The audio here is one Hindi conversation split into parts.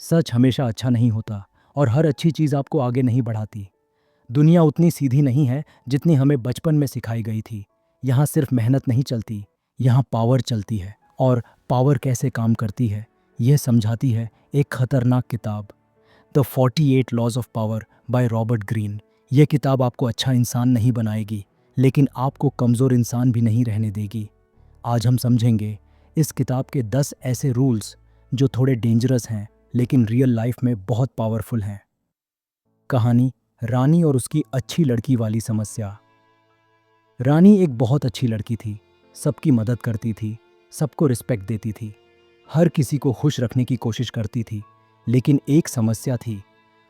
सच हमेशा अच्छा नहीं होता और हर अच्छी चीज़ आपको आगे नहीं बढ़ाती। दुनिया उतनी सीधी नहीं है जितनी हमें बचपन में सिखाई गई थी। यहाँ सिर्फ मेहनत नहीं चलती, यहाँ पावर चलती है। और पावर कैसे काम करती है यह समझाती है एक खतरनाक किताब, the 48 laws of power by Robert Greene. यह किताब आपको अच्छा इंसान नहीं बनाएगी, लेकिन आपको कमज़ोर इंसान भी नहीं रहने देगी। आज हम समझेंगे इस किताब के 10 ऐसे रूल्स जो थोड़े डेंजरस हैं लेकिन रियल लाइफ में बहुत पावरफुल हैं। कहानी रानी और उसकी अच्छी लड़की वाली समस्या। रानी एक बहुत अच्छी लड़की थी, सबकी मदद करती थी, सबको रिस्पेक्ट देती थी, हर किसी को खुश रखने की कोशिश करती थी। लेकिन एक समस्या थी,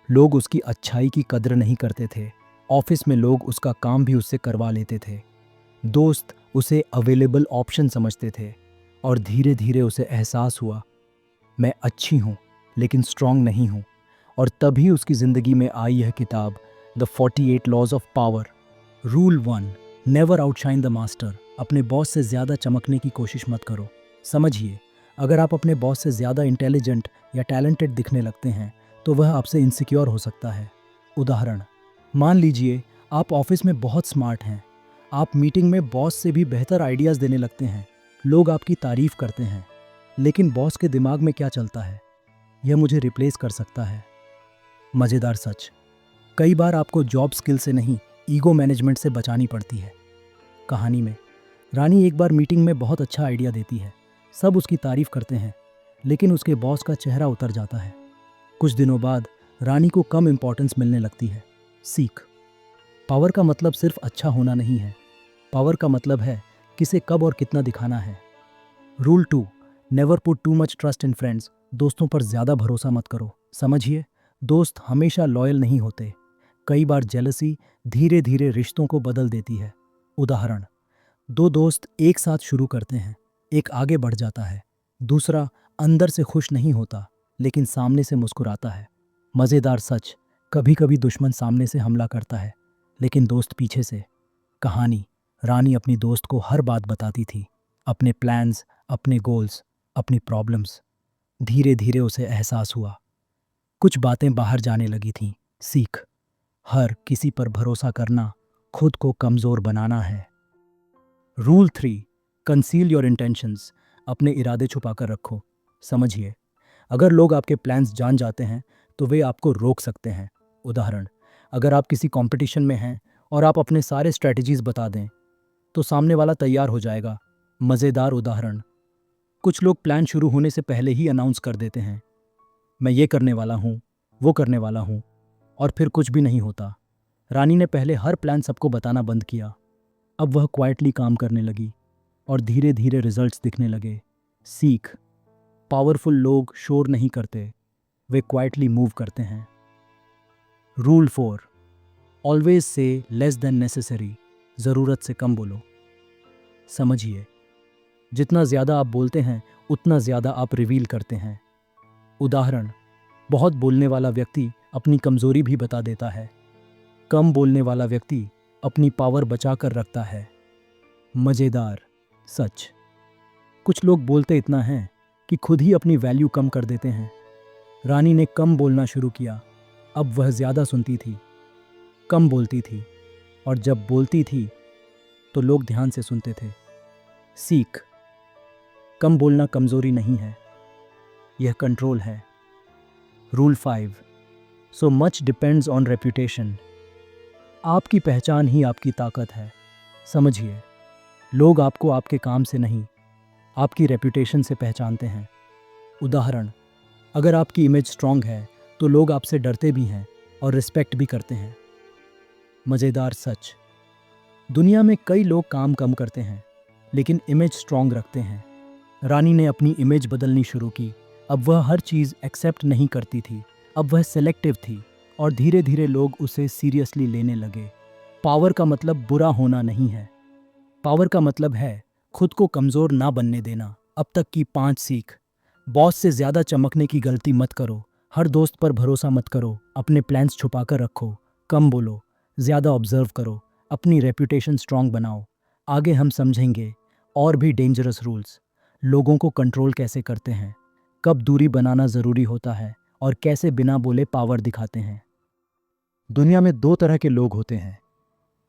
लोग उसकी अच्छाई की कद्र नहीं करते थे। ऑफिस में लोग उसका काम भी उससे करवा लेते थे। दोस्त उसे अवेलेबल ऑप्शन समझते थे और धीरे धीरे उसे एहसास हुआ, मैं अच्छी हूँ लेकिन स्ट्रांग नहीं हूँ। और तभी उसकी ज़िंदगी में आई यह किताब, the 48 laws of power. Rule 1, never outshine the master. अपने बॉस से ज़्यादा चमकने की कोशिश मत करो। समझिए, अगर आप अपने बॉस से ज़्यादा इंटेलिजेंट या टैलेंटेड दिखने लगते हैं तो वह आपसे इनसिक्योर हो सकता है। उदाहरण, मान लीजिए आप ऑफिस में बहुत स्मार्ट हैं, आप मीटिंग में बॉस से भी बेहतर आइडियाज़ देने लगते हैं, लोग आपकी तारीफ करते हैं, लेकिन बॉस के दिमाग में क्या चलता है, यह मुझे रिप्लेस कर सकता है। मज़ेदार सच, कई बार आपको जॉब स्किल से नहीं, ईगो मैनेजमेंट से बचानी पड़ती है। कहानी में रानी एक बार मीटिंग में बहुत अच्छा आइडिया देती है, सब उसकी तारीफ करते हैं, लेकिन उसके बॉस का चेहरा उतर जाता है। कुछ दिनों बाद रानी को कम इंपॉर्टेंस मिलने लगती है। सीख, पावर का मतलब सिर्फ अच्छा होना नहीं है, पावर का मतलब है किसे कब और कितना दिखाना है। Rule 2, never put too much trust in friends. दोस्तों पर ज़्यादा भरोसा मत करो। समझिए, दोस्त हमेशा लॉयल नहीं होते, कई बार जेलसी धीरे धीरे रिश्तों को बदल देती है। उदाहरण, दो दोस्त एक साथ शुरू करते हैं, एक आगे बढ़ जाता है, दूसरा अंदर से खुश नहीं होता लेकिन सामने से मुस्कुराता है। मज़ेदार सच, कभी कभी दुश्मन सामने से हमला करता है लेकिन दोस्त पीछे से। कहानी, रानी अपनी दोस्त को हर बात बताती थी, अपने प्लान्स, अपने गोल्स, अपनी प्रॉब्लम्स। धीरे धीरे उसे एहसास हुआ, कुछ बातें बाहर जाने लगी थीं। सीख, हर किसी पर भरोसा करना खुद को कमज़ोर बनाना है। Rule 3, conceal your intentions. अपने इरादे छुपा कर रखो। समझिए, अगर लोग आपके प्लान्स जान जाते हैं तो वे आपको रोक सकते हैं। उदाहरण, अगर आप किसी कंपटीशन में हैं और आप अपने सारे स्ट्रैटेजीज बता दें तो सामने वाला तैयार हो जाएगा। मज़ेदार उदाहरण, कुछ लोग प्लान शुरू होने से पहले ही अनाउंस कर देते हैं, मैं ये करने वाला हूँ, वो करने वाला हूँ, और फिर कुछ भी नहीं होता। रानी ने पहले हर प्लान सबको बताना बंद किया, अब वह क्वाइटली काम करने लगी और धीरे धीरे रिजल्ट्स दिखने लगे। सीख, पावरफुल लोग शोर नहीं करते, वे क्वाइटली मूव करते हैं। Rule 4, always say less than necessary. ज़रूरत से कम बोलो। समझिए, जितना ज़्यादा आप बोलते हैं उतना ज़्यादा आप रिवील करते हैं। उदाहरण, बहुत बोलने वाला व्यक्ति अपनी कमज़ोरी भी बता देता है, कम बोलने वाला व्यक्ति अपनी पावर बचा कर रखता है। मज़ेदार सच, कुछ लोग बोलते इतना हैं कि खुद ही अपनी वैल्यू कम कर देते हैं। रानी ने कम बोलना शुरू किया, अब वह ज़्यादा सुनती थी, कम बोलती थी, और जब बोलती थी तो लोग ध्यान से सुनते थे। सीख, कम बोलना कमज़ोरी नहीं है, यह कंट्रोल है। Rule 5, so much depends on reputation. आपकी पहचान ही आपकी ताकत है। समझिए, लोग आपको आपके काम से नहीं, आपकी रेप्यूटेशन से पहचानते हैं। उदाहरण, अगर आपकी इमेज स्ट्रांग है तो लोग आपसे डरते भी हैं और रिस्पेक्ट भी करते हैं। मज़ेदार सच, दुनिया में कई लोग काम कम करते हैं लेकिन इमेज स्ट्रांग रखते हैं। रानी ने अपनी इमेज बदलनी शुरू की, अब वह हर चीज़ एक्सेप्ट नहीं करती थी, अब वह सेलेक्टिव थी और धीरे धीरे लोग उसे सीरियसली लेने लगे। पावर का मतलब बुरा होना नहीं है, पावर का मतलब है खुद को कमज़ोर ना बनने देना। अब तक की 5 सीख। बॉस से ज़्यादा चमकने की गलती मत करो, हर दोस्त पर भरोसा मत करो, अपने प्लान्स छुपा कर रखो, कम बोलो, ज़्यादा ऑब्जर्व करो, अपनी रेप्यूटेशन स्ट्रांग बनाओ। आगे हम समझेंगे और भी डेंजरस रूल्स, लोगों को कंट्रोल कैसे करते हैं, कब दूरी बनाना ज़रूरी होता है और कैसे बिना बोले पावर दिखाते हैं। दुनिया में दो तरह के लोग होते हैं,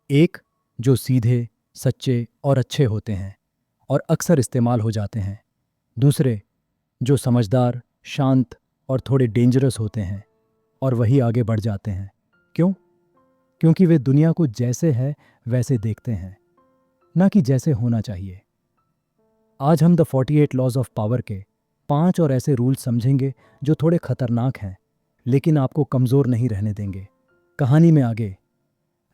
एक जो सीधे, सच्चे और अच्छे होते हैं और अक्सर इस्तेमाल हो जाते हैं। दूसरे जो समझदार, शांत और थोड़े डेंजरस होते हैं और वही आगे बढ़ जाते हैं। क्यों? क्योंकि वे दुनिया को जैसे है वैसे देखते हैं, ना कि जैसे होना चाहिए। आज हम द 48 लॉज ऑफ पावर के 5 और ऐसे रूल्स समझेंगे जो थोड़े खतरनाक हैं, लेकिन आपको कमज़ोर नहीं रहने देंगे। कहानी में आगे,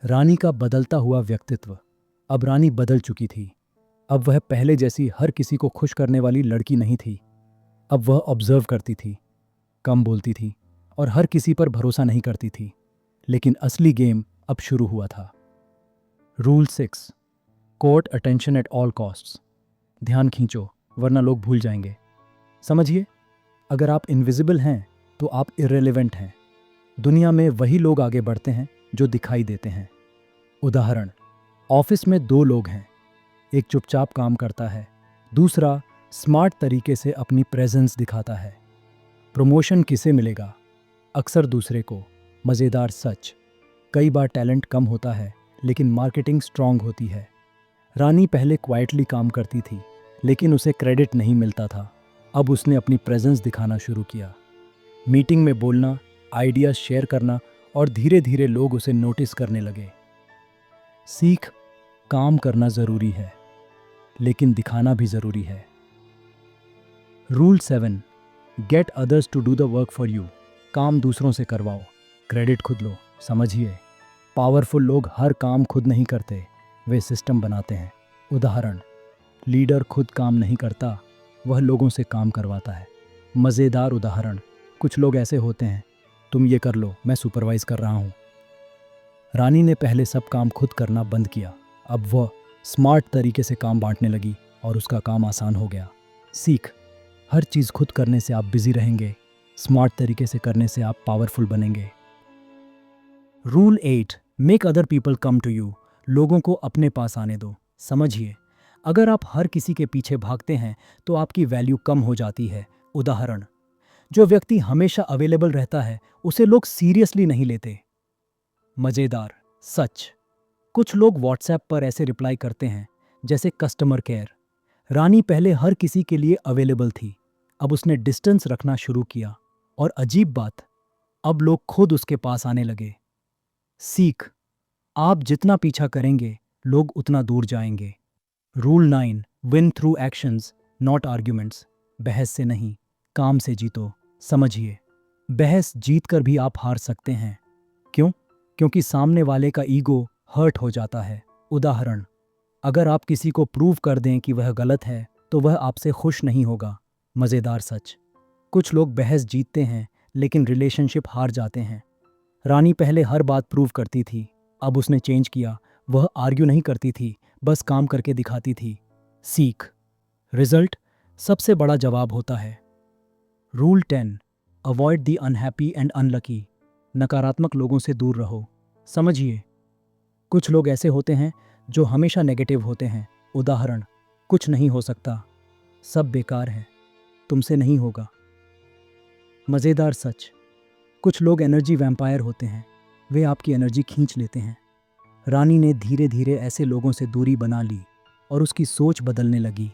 रानी का बदलता हुआ व्यक्तित्व। अब रानी बदल चुकी थी। अब वह पहले जैसी हर किसी को खुश करने वाली लड़की नहीं थी। अब वह ऑब्जर्व करती थी, कम बोलती थी और हर किसी पर भरोसा नहीं करती थी। लेकिन असली गेम अब शुरू हुआ था। Rule 6, court attention at all costs. ध्यान खींचो वरना लोग भूल जाएंगे। समझिए, अगर आप इनविजिबल हैं तो आप इररिलेवेंट हैं। दुनिया में वही लोग आगे बढ़ते हैं जो दिखाई देते हैं। उदाहरण, ऑफिस में दो लोग हैं, एक चुपचाप काम करता है, दूसरा स्मार्ट तरीके से अपनी प्रेजेंस दिखाता है। प्रमोशन किसे मिलेगा? अक्सर दूसरे को। मज़ेदार सच, कई बार टैलेंट कम होता है लेकिन मार्केटिंग स्ट्रांग होती है। रानी पहले क्वाइटली काम करती थी लेकिन उसे क्रेडिट नहीं मिलता था। अब उसने अपनी प्रेजेंस दिखाना शुरू किया, मीटिंग में बोलना, आइडियाज शेयर करना और धीरे धीरे लोग उसे नोटिस करने लगे। सीख, काम करना ज़रूरी है लेकिन दिखाना भी ज़रूरी है। Rule 7, get others to do the work for you. काम दूसरों से करवाओ, क्रेडिट खुद लो। समझिए, पावरफुल लोग हर काम खुद नहीं करते, वे सिस्टम बनाते हैं। उदाहरण, लीडर खुद काम नहीं करता, वह लोगों से काम करवाता है। मज़ेदार उदाहरण, कुछ लोग ऐसे होते हैं, तुम ये कर लो, मैं सुपरवाइज कर रहा हूँ। रानी ने पहले सब काम खुद करना बंद किया। अब वह स्मार्ट तरीके से काम बांटने लगी और उसका काम आसान हो गया। सीख, हर चीज़ खुद करने से आप बिजी रहेंगे, स्मार्ट तरीके से करने से आप पावरफुल बनेंगे। Rule 8, make other people come to you. लोगों को अपने पास आने दो। समझिए, अगर आप हर किसी के पीछे भागते हैं तो आपकी वैल्यू कम हो जाती है। उदाहरण, जो व्यक्ति हमेशा अवेलेबल रहता है उसे लोग सीरियसली नहीं लेते। मज़ेदार सच, कुछ लोग व्हाट्सएप पर ऐसे रिप्लाई करते हैं जैसे कस्टमर केयर। रानी पहले हर किसी के लिए अवेलेबल थी, अब उसने डिस्टेंस रखना शुरू किया और अजीब बात, अब लोग खुद उसके पास आने लगे। सीख, आप जितना पीछा करेंगे लोग उतना दूर जाएंगे। Rule 9, win through actions not arguments. बहस से नहीं, काम से जीतो। समझिए, बहस जीत कर भी आप हार सकते हैं। क्यों? क्योंकि सामने वाले का ईगो हर्ट हो जाता है। उदाहरण, अगर आप किसी को प्रूव कर दें कि वह गलत है तो वह आपसे खुश नहीं होगा। मज़ेदार सच, कुछ लोग बहस जीतते हैं लेकिन रिलेशनशिप हार जाते हैं। रानी पहले हर बात प्रूव करती थी, अब उसने चेंज किया। वह आर्ग्यू नहीं करती थी, बस काम करके दिखाती थी। सीख, रिजल्ट सबसे बड़ा जवाब होता है। Rule 10, avoid the unhappy and unlucky. नकारात्मक लोगों से दूर रहो। समझिए, कुछ लोग ऐसे होते हैं जो हमेशा नेगेटिव होते हैं। उदाहरण, कुछ नहीं हो सकता, सब बेकार है, तुमसे नहीं होगा। मज़ेदार सच, कुछ लोग एनर्जी वैम्पायर होते हैं, वे आपकी एनर्जी खींच लेते हैं। रानी ने धीरे धीरे ऐसे लोगों से दूरी बना ली और उसकी सोच बदलने लगी।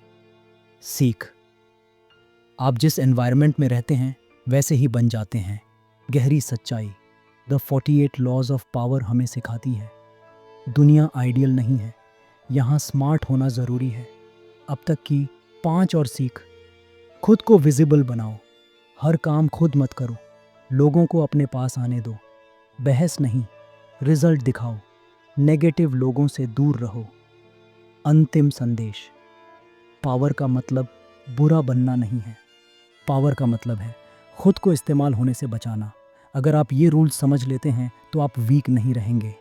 सीख, आप जिस एनवायरनमेंट में रहते हैं वैसे ही बन जाते हैं। गहरी सच्चाई, द 48 लॉज ऑफ पावर हमें सिखाती है, दुनिया आइडियल नहीं है, यहाँ स्मार्ट होना ज़रूरी है। अब तक की 5 और सीख, खुद को विजिबल बनाओ, हर काम खुद मत करो, लोगों को अपने पास आने दो, बहस नहीं, रिजल्ट दिखाओ, नेगेटिव लोगों से दूर रहो। अंतिम संदेश, पावर का मतलब बुरा बनना नहीं है, पावर का मतलब है खुद को इस्तेमाल होने से बचाना। अगर आप ये रूल्स समझ लेते हैं तो आप वीक नहीं रहेंगे।